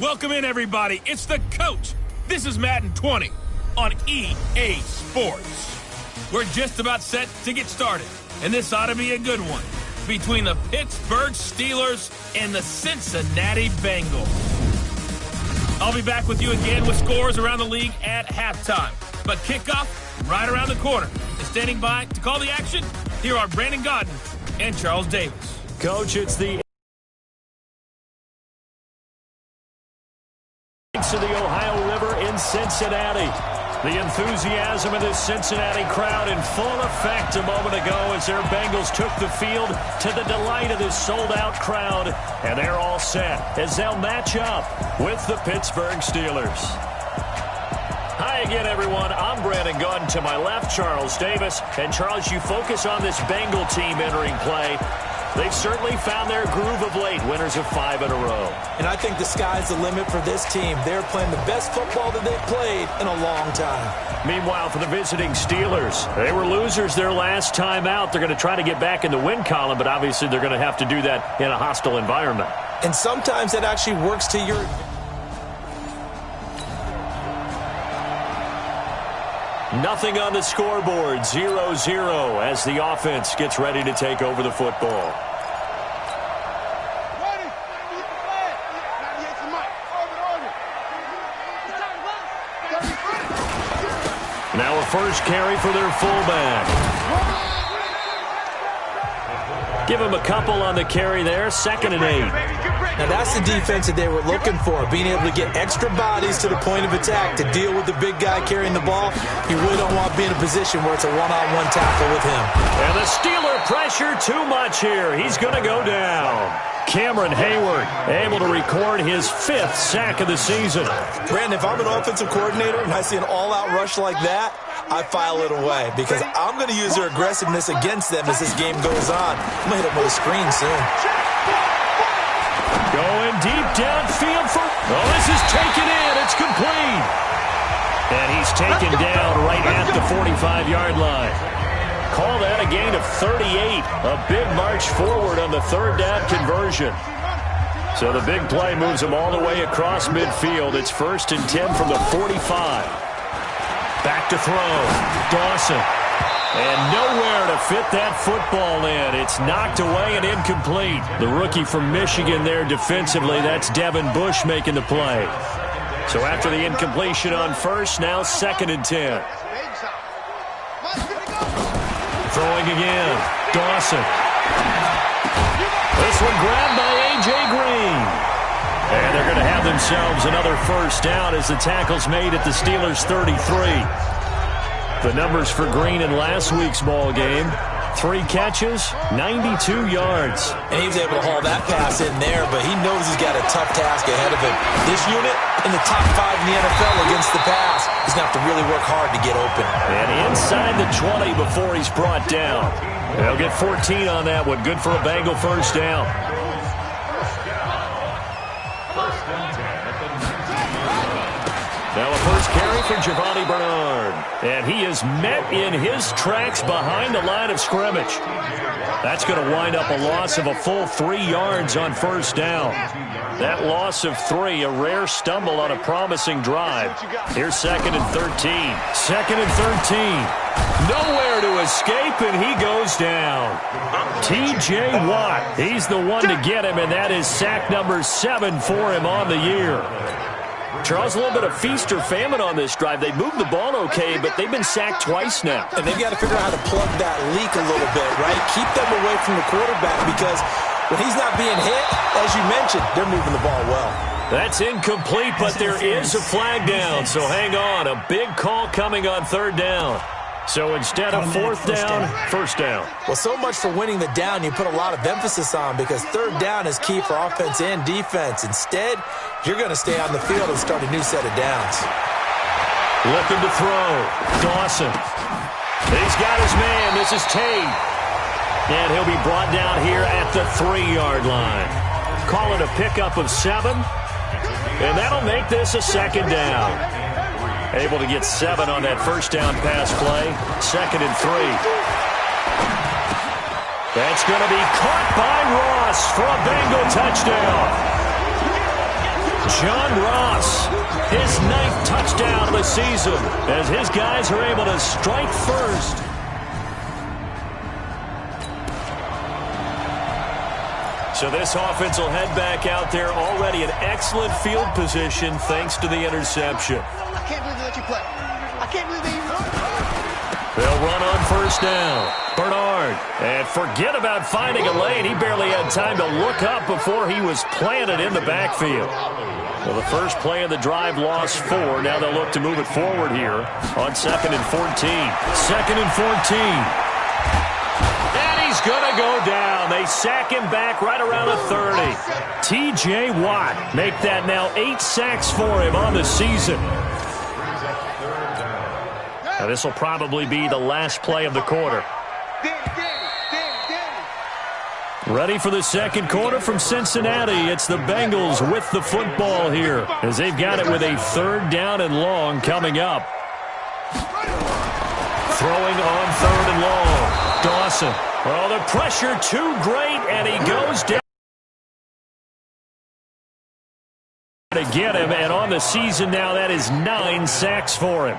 Welcome in, everybody. It's the coach. This is Madden 20 on EA Sports. We're just about set to get started, and this ought to be a good one between the Pittsburgh Steelers and the Cincinnati Bengals. I'll be back with you again with scores around the league at halftime. But kickoff right around the corner. And standing by to call the action, here are Brandon Godden and Charles Davis. Coach, it's the of the Ohio River in Cincinnati. The enthusiasm of this Cincinnati crowd in full effect a moment ago as their Bengals took the field to the delight of this sold-out crowd. And they're all set as they'll match up with the Pittsburgh Steelers. Hi again, everyone. I'm Brandon Gunn. To my left, Charles Davis. And Charles, you focus on this Bengal team entering play. They've certainly found their groove of late, winners of 5 in a row. And I think the sky's the limit for this team. They're playing the best football that they've played in a long time. Meanwhile, for the visiting Steelers, they were losers their last time out. They're going to try to get back in the win column, but obviously they're going to have to do that in a hostile environment. And sometimes that actually works to your... Nothing on the scoreboard, 0-0 as the offense gets ready to take over the football. Now a first carry for their fullback. Give him a couple on the carry there, 2nd and 8. Now that's the defense that they were looking for, being able to get extra bodies to the point of attack to deal with the big guy carrying the ball. You really don't want to be in a position where it's a one-on-one tackle with him. And the Steeler pressure too much here. He's going to go down. Cameron Hayward able to record his 5th sack of the season. Brandon, if I'm an offensive coordinator and I see an all-out rush like that, I file it away because I'm going to use their aggressiveness against them as this game goes on. I'm going to hit them with a screen soon. Going deep downfield for... Oh, this is taken in. It's complete. And he's taken down right at the 45-yard line. Call that a gain of 38. A big march forward on the 3rd down conversion. So the big play moves them all the way across midfield. It's 1st and 10 from the 45. Back to throw. Dawson. And nowhere to fit that football in. It's knocked away and incomplete. The rookie from Michigan there defensively. That's Devin Bush making the play. So after the incompletion on 1st, now 2nd and 10. Throwing again. Dawson. This one grabbed by A.J. Green. And they're going to have themselves another 1st down as the tackle's made at the Steelers' 33. The numbers for Green in last week's ball game: 3 catches, 92 yards. And he was able to haul that pass in there, but he knows he's got a tough task ahead of him. This unit in the top 5 in the NFL against the pass. He's going to have to really work hard to get open. And inside the 20 before he's brought down. They'll get 14 on that one. Good for a Bengal 1st down. Now a first carry for Giovanni Bernard. And he is met in his tracks behind the line of scrimmage. That's going to wind up a loss of a full 3 yards on 1st down. That loss of 3, a rare stumble on a promising drive. Here's 2nd and 13. 2nd and 13. Nowhere to escape, and he goes down. T.J. Watt, he's the one to get him, and that is sack number 7 for him on the year. Charles, a little bit of feast or famine on this drive. They moved the ball okay, but they've been sacked twice now. And they've got to figure out how to plug that leak a little bit, right? Keep them away from the quarterback because when he's not being hit, as you mentioned, they're moving the ball well. That's incomplete, but there is a flag down, so hang on. A big call coming on 3rd down. So instead of 4th down, 1st down. Well, so much for winning the down you put a lot of emphasis on because 3rd down is key for offense and defense. Instead, you're going to stay on the field and start a new set of downs. Looking to throw. Dawson. He's got his man. This is Tate. And he'll be brought down here at the 3-yard line. Call it a pickup of 7. And that'll make this a 2nd down. Able to get 7 on that 1st down pass play. 2nd and 3. That's going to be caught by Ross for a Bengal touchdown. John Ross, his 9th touchdown of the season, as his guys are able to strike first. So this offense will head back out there, already in excellent field position thanks to the interception. I can't believe they let you play. I can't believe they even... They'll run on first down. Bernard. And forget about finding a lane. He barely had time to look up before he was planted in the backfield. Well, the first play of the drive lost 4. Now they'll look to move it forward here on 2nd and 14. 2nd and 14. And he's going to go down. They sack him back right around the 30. T.J. Watt make that now 8 sacks for him on the season. Now this will probably be the last play of the quarter. Ready for the second quarter from Cincinnati. It's the Bengals with the football here as they've got it with a 3rd down and long coming up. Throwing on 3rd and long. Dawson. Well, the pressure too great, and he goes down to get him. And on the season now, that is 9 sacks for him.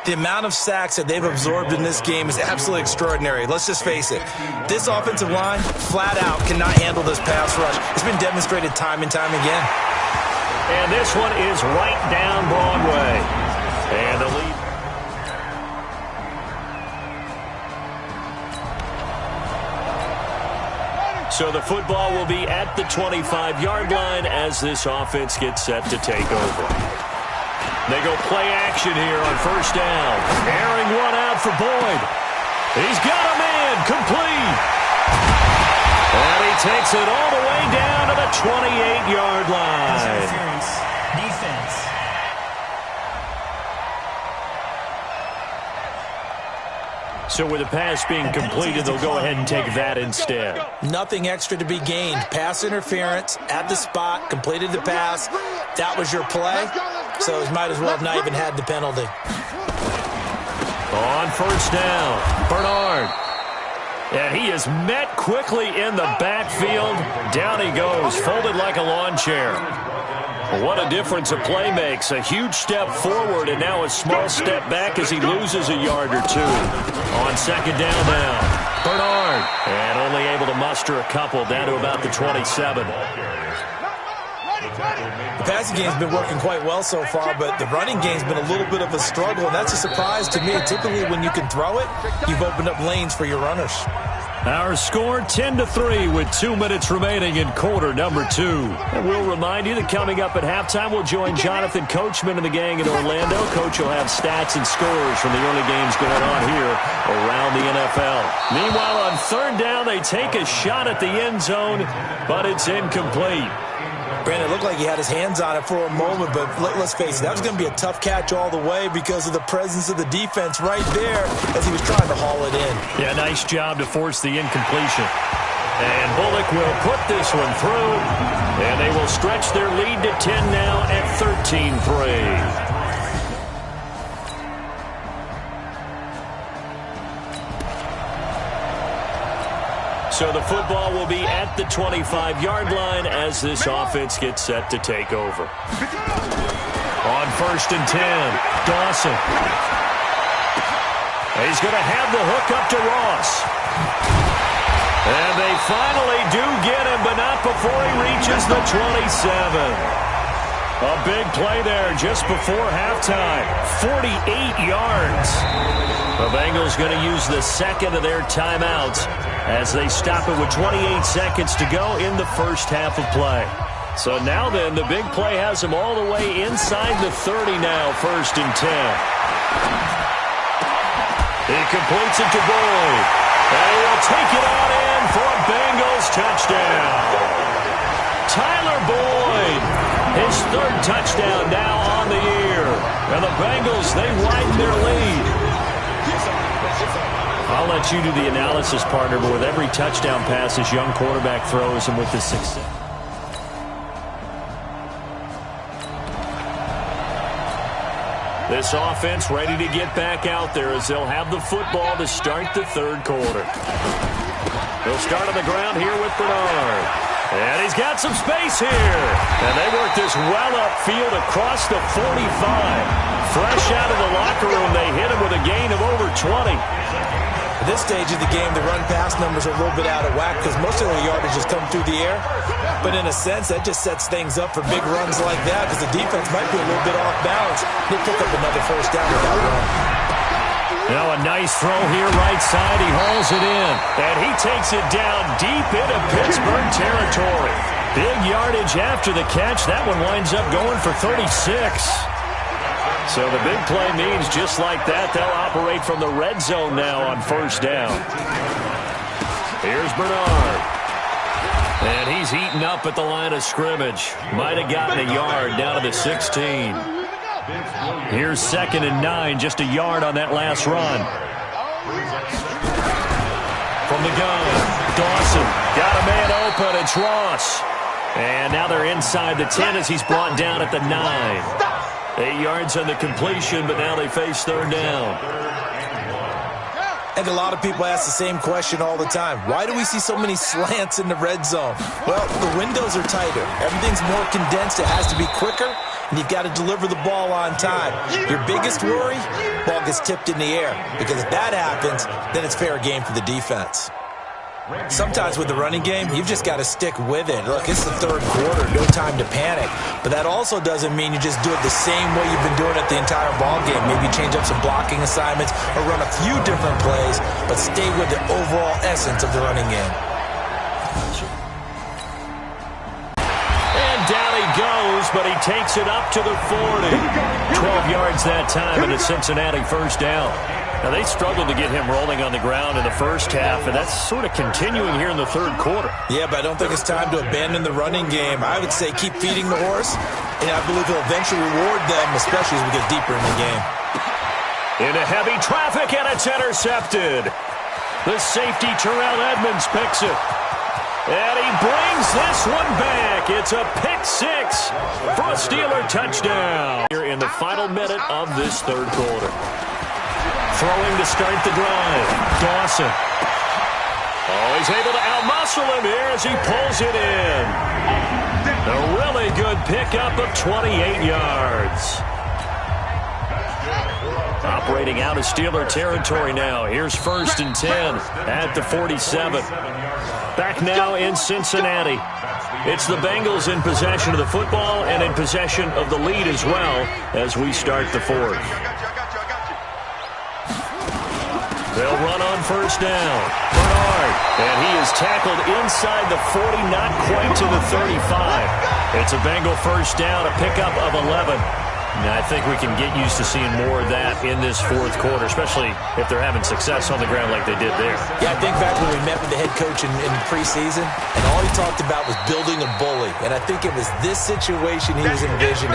The amount of sacks that they've absorbed in this game is absolutely extraordinary. Let's just face it. This offensive line, flat out, cannot handle this pass rush. It's been demonstrated time and time again. And this one is right down Broadway. And the lead. So the football will be at the 25-yard line as this offense gets set to take over. They go play action here on first down. Airing one out for Boyd. He's got a man complete. And he takes it all the way down to the 28-yard line. Defense. So with the pass being completed, they'll go ahead and take that instead. Nothing extra to be gained. Pass interference at the spot, completed the pass. That was your play. So he might as well have not even had the penalty. On first down, Bernard. And he is met quickly in the backfield. Down he goes, folded like a lawn chair. What a difference a play makes. A huge step forward and now a small step back as he loses a yard or 2. On second down now, Bernard. And only able to muster a couple down to about the 27. The passing game's been working quite well so far, but the running game's been a little bit of a struggle, and that's a surprise to me. Typically, when you can throw it, you've opened up lanes for your runners. Our score 10-3 with 2 minutes remaining in quarter number 2. And we'll remind you that coming up at halftime, we'll join Jonathan Coachman and the gang in Orlando. Coach will have stats and scores from the early games going on here around the NFL. Meanwhile, on third down, they take a shot at the end zone, but it's incomplete. Brandon, it looked like he had his hands on it for a moment, but let's face it, that was going to be a tough catch all the way because of the presence of the defense right there as he was trying to haul it in. Yeah, nice job to force the incompletion. And Bullock will put this one through, and they will stretch their lead to 10 now at 13-3. So the football will be at the 25-yard line as this offense gets set to take over. On first and 10, Dawson. He's going to have the hook up to Ross. And they finally do get him, but not before he reaches the 27. A big play there just before halftime. 48 yards. The Bengals going to use the second of their timeouts as they stop it with 28 seconds to go in the first half of play. So now then, the big play has them all the way inside the 30 now, first and 10. He completes it to Boyd. And he will take it out in for a Bengals touchdown. Tyler Boyd, his 3rd touchdown now on the year. And the Bengals, they widen their lead. I'll let you do the analysis, partner, but with every touchdown pass this young quarterback throws and with the success. This offense ready to get back out there as they'll have the football to start the third quarter. They'll start on the ground here with Bernard. And he's Bengals got some space here. And they work this well upfield across the 45. Fresh out of the locker room, they hit him with a gain of over 20. At this stage of the game, the run-pass numbers are a little bit out of whack because most of the yardage has come through the air. But in a sense, that just sets things up for big runs like that because the defense might be a little bit off balance. They pick up another first down with that run. Now a nice throw here right side. He hauls it in. And he takes it down deep into Pittsburgh territory. Big yardage after the catch. That one winds up going for 36. So the big play means just like that, they'll operate from the red zone now on first down. Here's Bernard. And he's eaten up at the line of scrimmage. Might have gotten a yard down to the 16. Here's 2nd and 9, just a yard on that last run. From the gun, Dawson got a man open. It's Ross. And now they're inside the 10 as he's brought down at the 9. 8 yards on the completion, but now they face third down. And a lot of people ask the same question all the time. Why do we see so many slants in the red zone? Well, the windows are tighter. Everything's more condensed. It has to be quicker, and you've got to deliver the ball on time. Your biggest worry, ball gets tipped in the air. Because if that happens, then it's fair game for the defense. Sometimes with the running game, you've just got to stick with it. Look, it's the third quarter, no time to panic. But that also doesn't mean you just do it the same way you've been doing it the entire ball game. Maybe change up some blocking assignments or run a few different plays, but stay with the overall essence of the running game. And down he goes, but he takes it up to the 40. 12 yards that time, and a Cincinnati first down. Now, they struggled to get him rolling on the ground in the first half, and that's sort of continuing here in the third quarter. Yeah, but I don't think it's time to abandon the running game. I would say keep feeding the horse, and I believe he'll eventually reward them, especially as we get deeper in the game. Into heavy traffic, and it's intercepted. The safety, Terrell Edmonds, picks it. And he brings this one back. It's a pick six for a Steeler touchdown. Here in the final minute of this third quarter. Throwing to start the drive. Dawson. Oh, he's able to outmuscle him here as he pulls it in. A really good pickup of 28 yards. Operating out of Steeler territory now. Here's 1st and 10 at the 47. Back now in Cincinnati. It's the Bengals in possession of the football and in possession of the lead as well as we start the fourth. They'll run on first down. Bernard. And he is tackled inside the 40, not quite to the 35. It's a Bengal first down, a pickup of 11. And I think we can get used to seeing more of that in this fourth quarter, especially if they're having success on the ground like they did there. Yeah, I think back when we met with the head coach in preseason, and all he talked about was building a bully. And I think it was this situation he was envisioning.